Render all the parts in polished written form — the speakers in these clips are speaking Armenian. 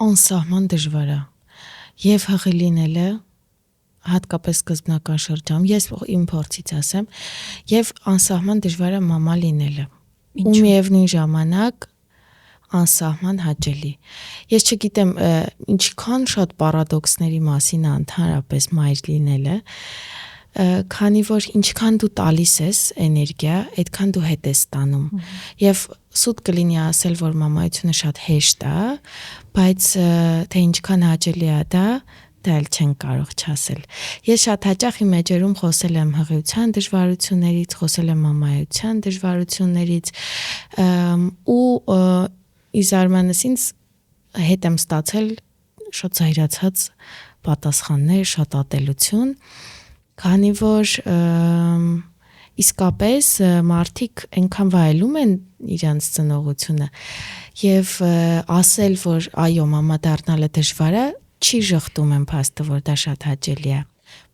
անսահման դժվար է եւ հղի լինելը հատկապես սկզբնական շրջանում ես իմ փորձից ասեմ եւ անսահման դժվար է մամա լինելը ու միևնույն ժամանակ անսահման հաճելի ես չգիտեմ ինչքան շատ պարադոքսների մասին է ընդհանրապես մայր լինելը քանի որ ինչքան դու տալիս ես էներգիա, այդքան դու հետ ես ստանում։ Եվ սուտ կլինի ասել, որ մամայությունը շատ հեշտ է, բայց թե ինչքան հաճելի է դա էլ չեն կարող չասել։ Ես շատ հաճախ իմ էջերում խոսել եմ հղիության դժվարություններից, խոսել եմ մամայության դժվարություններից ու ի զարմանս ինձ հետ եմ ստացել շատ զայրացած պատասխաններ, շատ ատելություն, քանի որ իսկապես մարդիկ այնքան վայելում են իրենց ծնողությունը եւ ասել, որ այո, մամա դառնալը դժվար է, չի ժխտում եմ փաստը, որ դա շատ հաճելի է։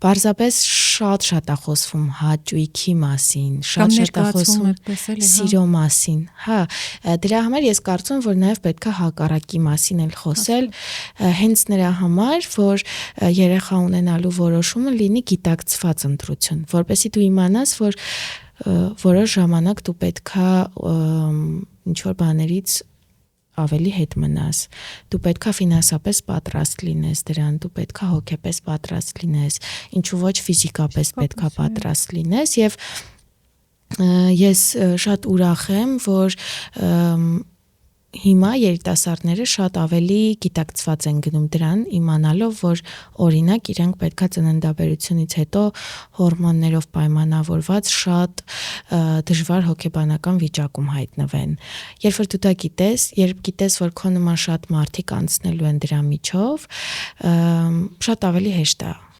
Պարզապես շատ է խոսվում հաճույքի մասին, շատ է խոսվում սիրո մասին։ Հա, դրա համար ես կարծում եմ, որ նաև պետք է հակառակի մասին էլ խոսել, հենց նրա համար, որ երեխա ունենալու որոշումը լինի գիտակցված ընտրություն, որպեսզի դու իմանաս, որ որոշ ժամանակ դու պետքա ինչ որ բաներից ավելի հետ մնաս, դու պետքա ֆինանսապես պատրաստ լինես դրան, դու պետքա հոգեպես պատրաստ լինես, ինչու ոչ ֆիզիկապես պետքա պատրաստ լինես եւ ես շատ ուրախ եմ, որ հիմա երիտասարդները շատ ավելի գիտակցված են գնում դրան, իմանալով, որ օրինակ իրենք պետքա ծննդաբերությունից հետո հորմոններով պայմանավորված շատ դժվար հոգեբանական վիճակում հայտնվեն։ Երբ որ դու դա գիտես, երբ գիտես, որ քո նման շատ մարդիկ անցնելու են դրա միջով, շատ ավելի հեշտ է